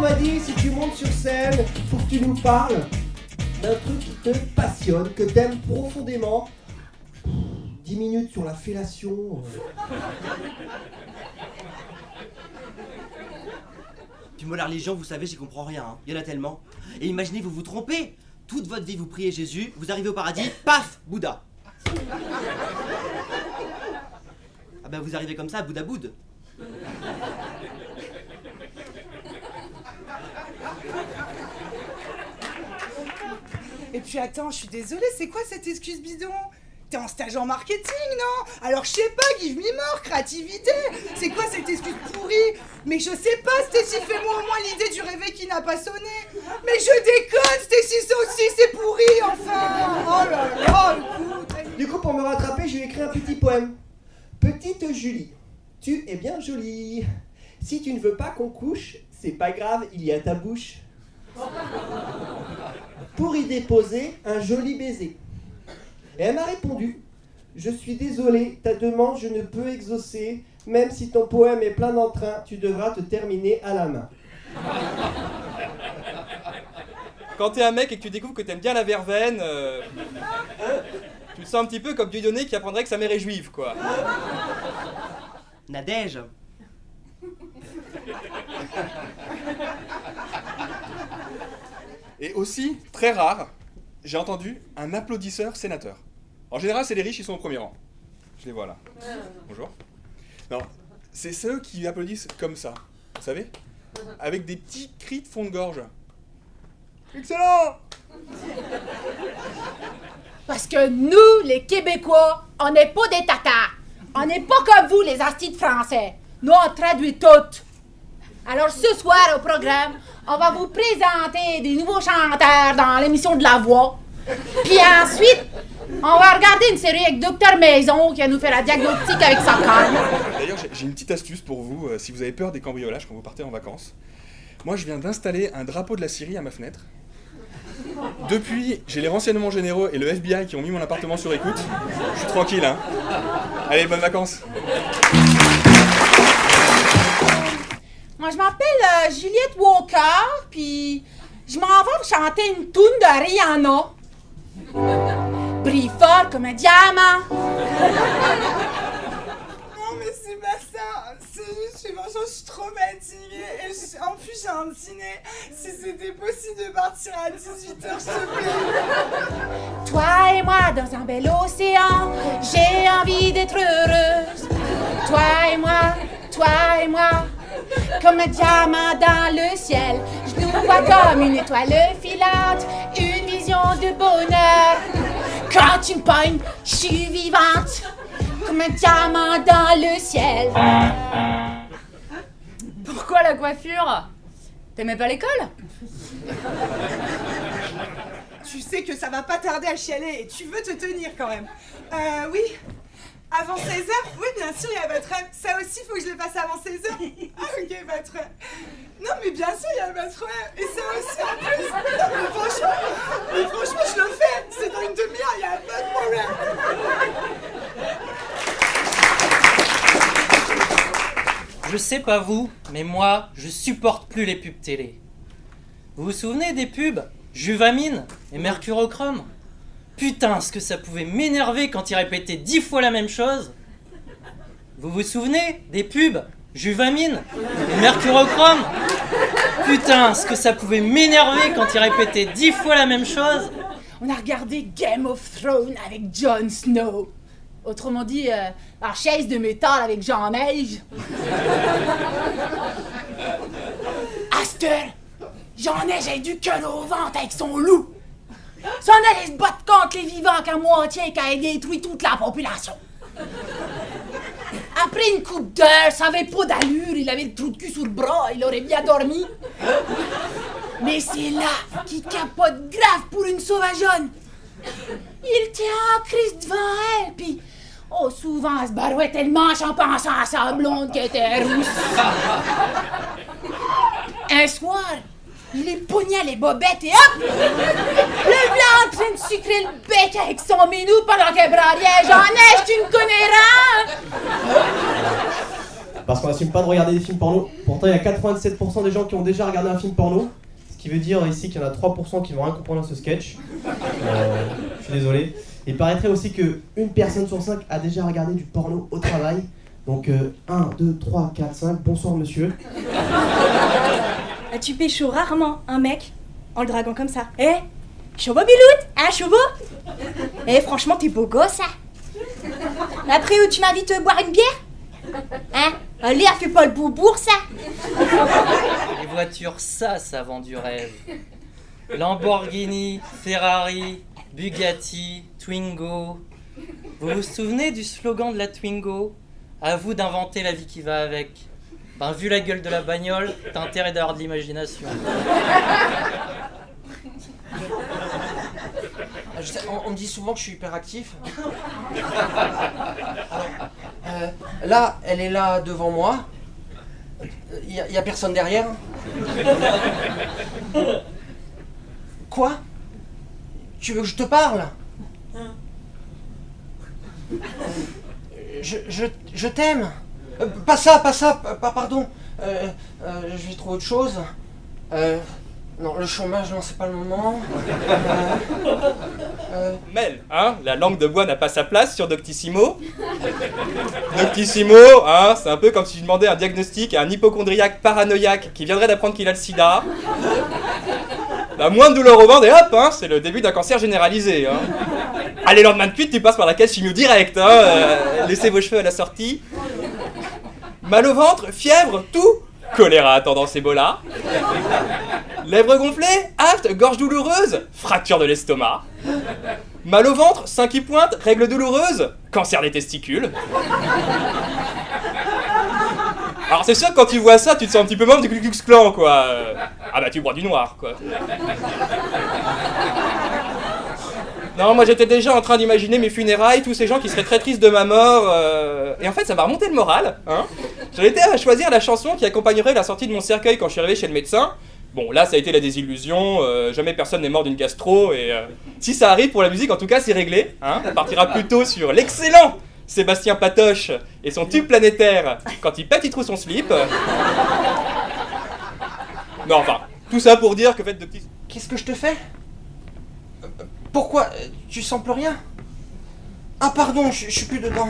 on m'a dit, si tu montes sur scène, faut que tu nous parles d'un truc qui te passionne, que t'aimes profondément. 10 minutes sur la fellation. Puis moi, la religion, vous savez, j'y comprends rien. Hein. Il y en a tellement. Et imaginez, vous vous trompez. Toute votre vie, vous priez Jésus, vous arrivez au paradis, paf, Bouddha. Ah ben, vous arrivez comme ça, Bouddha Boud. Et puis attends, je suis désolée, c'est quoi cette excuse bidon? T'es en stage en marketing, non? Alors je sais pas, give me more, créativité. C'est quoi cette excuse pourrie? Mais je sais pas, Stécie, fais-moi au moins l'idée du réveil qui n'a pas sonné. Mais je déconne, Stécie, ça aussi c'est pourri, enfin. Oh là là, écoute. Du coup, pour me rattraper, j'ai écrit un petit poème. Petite Julie, tu es bien jolie. Si tu ne veux pas qu'on couche, c'est pas grave, il y a ta bouche. Pour y déposer un joli baiser. Et elle m'a répondu, je suis désolée, ta demande je ne peux exaucer, même si ton poème est plein d'entrain, tu devras te terminer à la main. Quand t'es un mec et que tu découvres que t'aimes bien la verveine, tu te sens un petit peu comme Dieudonné qui apprendrait que sa mère est juive, quoi. Nadège. Et aussi, très rare, j'ai entendu un applaudisseur sénateur. En général, c'est les riches, ils sont au premier rang. Je les vois là. Bonjour. Non, c'est ceux qui applaudissent comme ça, vous savez? Avec des petits cris de fond de gorge. Excellent! Parce que nous, les Québécois, on n'est pas des tatas. On n'est pas comme vous, les astis de français. Nous, on traduit tout. Alors, ce soir, au programme, on va vous présenter des nouveaux chanteurs dans l'émission de La Voix. Puis ensuite, on va regarder une série avec Docteur Maison qui va nous faire la diagnostic avec sa canne. D'ailleurs, j'ai une petite astuce pour vous, si vous avez peur des cambriolages quand vous partez en vacances. Moi, je viens d'installer un drapeau de la Syrie à ma fenêtre. Depuis, j'ai les renseignements généraux et le FBI qui ont mis mon appartement sur écoute. Je suis tranquille, hein. Allez, bonnes vacances. Moi, je m'appelle Juliette Walker, puis je m'en vais chanter une toune de Rihanna. Brille fort comme un diamant. Non mais c'est pas ça, c'est juste que franchement je suis trop fatiguée et en plus j'ai un dîner. Si c'était possible de partir à 18h, s'il te plaît. Toi et moi dans un bel océan, j'ai envie d'être heureuse. Toi et moi, comme un diamant dans le ciel. Je nous vois comme une étoile filante, une vision de bonheur. Quand tu me pognes, je suis vivante, comme un diamant dans le ciel. Pourquoi la coiffure? T'aimais pas l'école? Tu sais que ça va pas tarder à chialer et tu veux te tenir quand même. Oui. Avant 16h? Oui, bien sûr, il y a votre rêve. Ça aussi, faut que je le fasse avant 16h. Ah, ok, votre rêve. Non, mais bien sûr, il y a votre rêve. Et ça aussi, en plus. Non, mais franchement, je le fais. C'est dans une demi-heure, il y a pas de problème. Je sais pas vous, mais moi, je supporte plus les pubs télé. Vous vous souvenez des pubs Juvamine et Mercurochrome? Putain, ce que ça pouvait m'énerver quand ils répétaient 10 fois la même chose. Vous vous souvenez des pubs Juvamine et Mercurochrome? Putain, ce que ça pouvait m'énerver quand ils répétaient 10 fois la même chose. On a regardé Game of Thrones avec Jon Snow. Autrement dit, la chaise de métal avec Jean Neige. Aster, Jean Neige a du cœur au ventre avec son loup. S'en allait se battre contre les vivants qu'à moitié qui a détruit toute la population. Après une coupe d'heure, ça avait pas d'allure, il avait le trou de cul sous le bras, il aurait bien dormi. Mais c'est là qu'il capote grave pour une sauvageonne. Il tient en crise devant elle, puis souvent elle se barouette tellement en pensant à sa blonde qui était rousse. Un soir, il les pognait les bobettes et hop! Le blanc en train de sucrer le bec avec son minou pendant qu'elle braillait. J'en ai, tu me connais rien! parce qu'on n'assume pas de regarder des films porno. Pourtant, il y a 87% des gens qui ont déjà regardé un film porno. Ce qui veut dire ici qu'il y en a 3% qui vont rien comprendre à ce sketch. Je suis désolé. Il paraîtrait aussi que une personne sur 5 a déjà regardé du porno au travail. Donc 1, 2, 3, 4, 5, bonsoir monsieur. Tu pécho rarement un mec en le draguant comme ça. Eh, chauveau biloute, hein chauveau? Eh franchement t'es beau gosse, hein. Après tu m'invites boire une bière? Hein? Allez, elle fait pas le bourbourg ça. Les voitures, ça vend du rêve. Lamborghini, Ferrari, Bugatti, Twingo. Vous vous souvenez du slogan de la Twingo? À vous d'inventer la vie qui va avec. Ben, vu la gueule de la bagnole, t'as intérêt d'avoir de l'imagination. On me dit souvent que je suis hyperactif. Alors, là, elle est là devant moi. Il y a personne derrière. Quoi? Tu veux que je te parle? Je t'aime. Pas ça, pardon. Je vais trouver autre chose. Non, le chômage, non, c'est pas le moment. Mel, hein, la langue de bois n'a pas sa place sur Doctissimo. Doctissimo, hein, c'est un peu comme si je demandais un diagnostic à un hypocondriaque paranoïaque qui viendrait d'apprendre qu'il a le sida. La moindre douleur au ventre et hop, hein, c'est le début d'un cancer généralisé. Hein. Allez, lendemain de cuite, tu passes par la case chimio direct. Hein, laissez vos cheveux à la sortie. Mal au ventre, fièvre, tout. Choléra, tendance Ebola. Lèvres gonflées, aphte, gorge douloureuse, fracture de l'estomac. Mal au ventre, sein qui pointe, règles douloureuses, cancer des testicules. Alors c'est sûr que quand tu vois ça, tu te sens un petit peu membre du Ku Klux Klan, quoi. Ah bah tu bois du noir, quoi. Non, moi j'étais déjà en train d'imaginer mes funérailles, tous ces gens qui seraient très tristes de ma mort. Et en fait, ça m'a remonté le moral. Hein. J'en étais à choisir la chanson qui accompagnerait la sortie de mon cercueil quand je suis arrivé chez le médecin. Bon, là, ça a été la désillusion. Jamais personne n'est mort d'une gastro. Et si ça arrive pour la musique, en tout cas, c'est réglé. Hein. On partira plutôt sur l'excellent Sébastien Patoche et son tube planétaire. Quand il pète, il trouve son slip. Non, enfin, tout ça pour dire que faites de petits... Qu'est-ce que je te fais? Pourquoi? Tu sens plus rien? Ah pardon, je suis plus dedans.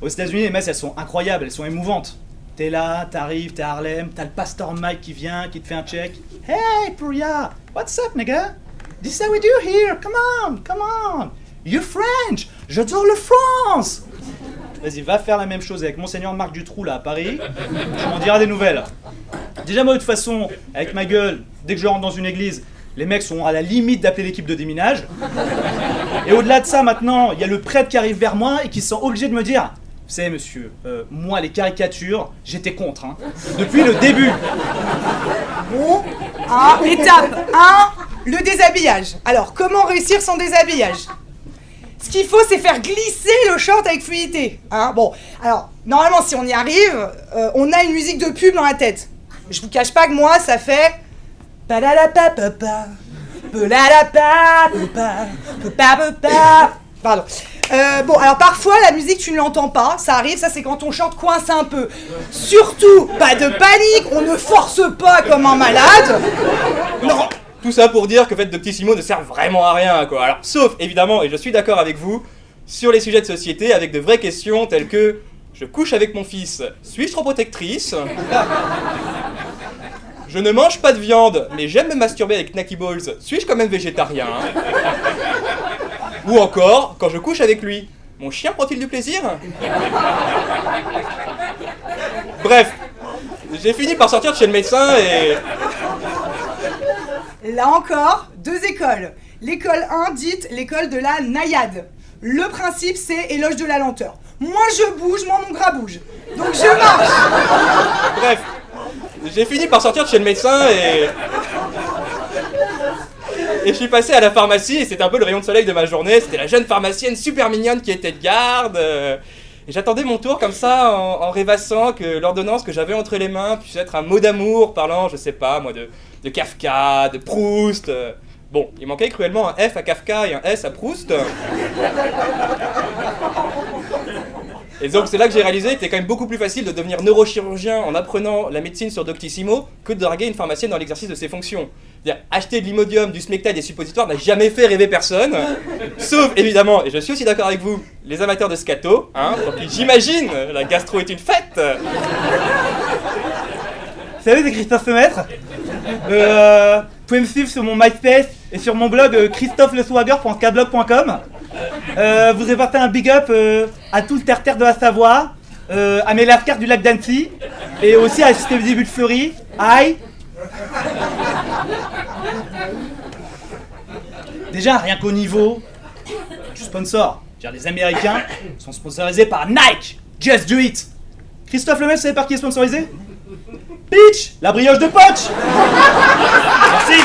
Aux États-Unis, les messes, elles sont incroyables, elles sont émouvantes. T'es là, t'arrives, t'es à Harlem, t'as le pasteur Mike qui vient, qui te fait un check. Hey, Pouria, what's up, nigga? This is how we do here, come on. You're French, j'adore le France. Vas-y, va faire la même chose avec Monseigneur Marc Dutroux, là, à Paris. Je m'en dirai des nouvelles. Déjà, moi, de toute façon, avec ma gueule, dès que je rentre dans une église, les mecs sont à la limite d'appeler l'équipe de déminage. Et au-delà de ça, maintenant, il y a le prêtre qui arrive vers moi et qui se sent obligé de me dire: vous savez, monsieur, moi, les caricatures, j'étais contre, hein, depuis le début. Bon, étape 1, le déshabillage. Alors, comment réussir sans déshabillage? Ce qu'il faut, c'est faire glisser le short avec fluidité. Hein, bon, alors, normalement, si on y arrive, on a une musique de pub dans la tête. Je vous cache pas que moi, ça fait... Pardon. Bon, alors parfois, la musique, tu ne l'entends pas. Ça arrive, ça, c'est quand ton short coince un peu. Surtout, pas de panique, on ne force pas comme un malade. Non. Tout ça pour dire que Fête de Doctissimo ne sert vraiment à rien, quoi. Alors, sauf, évidemment, et je suis d'accord avec vous, sur les sujets de société, avec de vraies questions telles que: je couche avec mon fils, suis-je trop protectrice? Je ne mange pas de viande, mais j'aime me masturber avec Knacky Balls, suis-je quand même végétarien? Ou encore, quand je couche avec lui, mon chien prend-il du plaisir? Bref, j'ai fini par sortir de chez le médecin et... Là encore, 2 écoles. L'école 1 dite l'école de la naïade. Le principe, c'est éloge de la lenteur. Moi je bouge, moi mon gras bouge. Donc je marche. Bref, j'ai fini par sortir de chez le médecin et je suis passé à la pharmacie et c'était un peu le rayon de soleil de ma journée. C'était la jeune pharmacienne super mignonne qui était de garde. Et j'attendais mon tour comme ça en rêvassant que l'ordonnance que j'avais entre les mains puisse être un mot d'amour parlant, je sais pas moi, de Kafka, de Proust. Bon, il manquait cruellement un F à Kafka et un S à Proust. Et donc c'est là que j'ai réalisé que c'était quand même beaucoup plus facile de devenir neurochirurgien en apprenant la médecine sur Doctissimo que de draguer une pharmacienne dans l'exercice de ses fonctions. C'est-à-dire, acheter de l'imodium, du smecta et des suppositoires n'a jamais fait rêver personne, sauf évidemment, et je suis aussi d'accord avec vous, les amateurs de scato, hein, pour qui j'imagine la gastro est une fête. Salut, c'est Christophe Lemaître. Vous pouvez me suivre sur mon MySpace et sur mon blog christopheleswagger.scablog.com. Vous répartez un big up à tout le terre-terre de la Savoie, à mes lascars du lac d'Annecy, et aussi à la Cité des Bulles Fleuries. Aïe. Déjà, rien qu'au niveau du sponsor, les Américains sont sponsorisés par Nike. Just do it. Christophe Lemaître, vous savez par qui est sponsorisé? Peach, la brioche de Poch. Merci.